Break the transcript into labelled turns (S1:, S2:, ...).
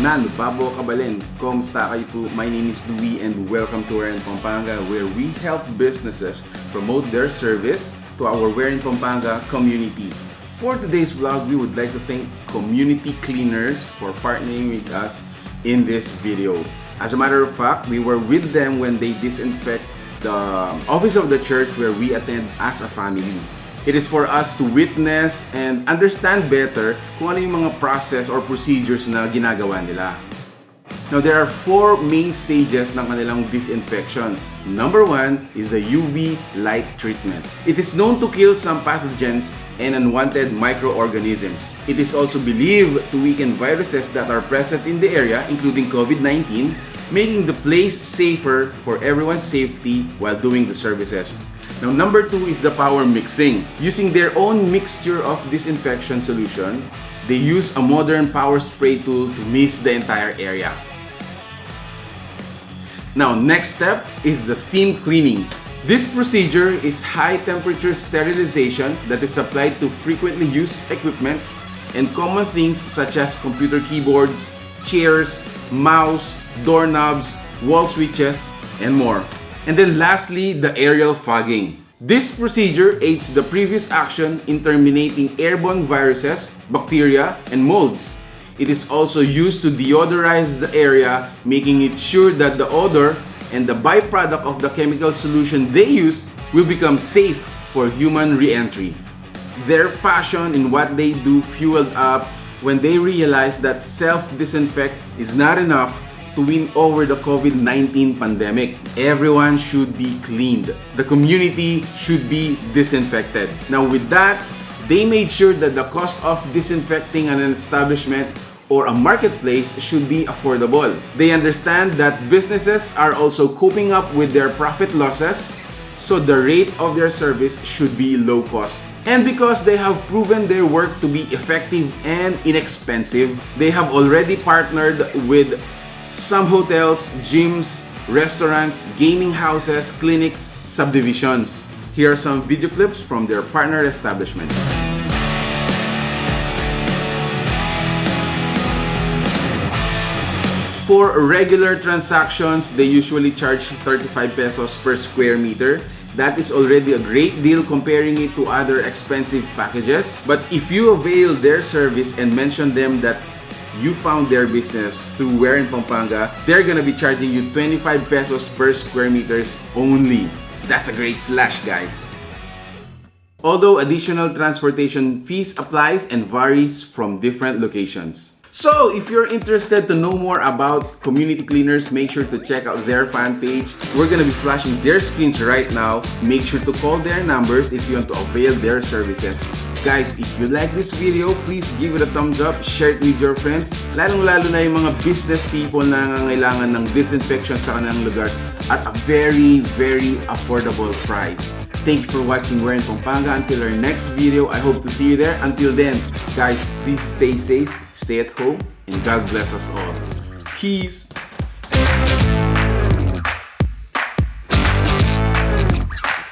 S1: Babo Kabalin. Kumusta kayo po? My name is Louie and welcome to Where in Pampanga, where we help businesses promote their service to our Where in Pampanga community. For today's vlog, we would like to thank community cleaners for partnering with us in this video. As a matter of fact, we were with them when they disinfect the office of the church where we attend as a family. It is for us to witness and understand better kung ano yung mga process or procedures na ginagawa nila. Now, there are 4 main stages ng kanilang disinfection. Number 1 is the UV light treatment. It is known to kill some pathogens and unwanted microorganisms. It is also believed to weaken viruses that are present in the area, including COVID-19, making the place safer for everyone's safety while doing the services. Now, number 2 is the power mixing. Using their own mixture of disinfection solution, they use a modern power spray tool to mist the entire area. Now, next step is the steam cleaning. This procedure is high temperature sterilization that is applied to frequently used equipments and common things such as computer keyboards, chairs, mouse, doorknobs, wall switches, and more. And then lastly, the aerial fogging. This procedure aids the previous action in terminating airborne viruses, bacteria, and molds. It is also used to deodorize the area, making it sure that the odor and the byproduct of the chemical solution they used will become safe for human re-entry. Their passion in what they do fueled up when they realized that self-disinfect is not enough to win over the COVID-19 pandemic. Everyone should be cleaned. The community should be disinfected. Now with that, they made sure that the cost of disinfecting an establishment or a marketplace should be affordable. They understand that businesses are also coping up with their profit losses, so the rate of their service should be low cost. And because they have proven their work to be effective and inexpensive, they have already partnered with some hotels, gyms, restaurants, gaming houses, clinics, subdivisions. Here are some video clips from their partner establishments. For regular transactions, they usually charge 35 pesos per square meter. That is already a great deal comparing it to other expensive packages. But if you avail their service and mention them that you found their business through Where in Pampanga, they're gonna be charging you 25 pesos per square meters only. That's a great slash, guys. Although additional transportation fees applies and varies from different locations. So, if you're interested to know more about community cleaners, make sure to check out their fan page. We're gonna be flashing their screens right now. Make sure to call their numbers if you want to avail their services. Guys, if you like this video, please give it a thumbs up, share it with your friends, lalong-lalo na yung mga business people na nangangailangan ng disinfection sa kanilang lugar at a very, very affordable price. Thank you for watching Where in Pampanga. Until our next video, I hope to see you there. Until then, guys, please stay safe, stay at home, and God bless us all. Peace!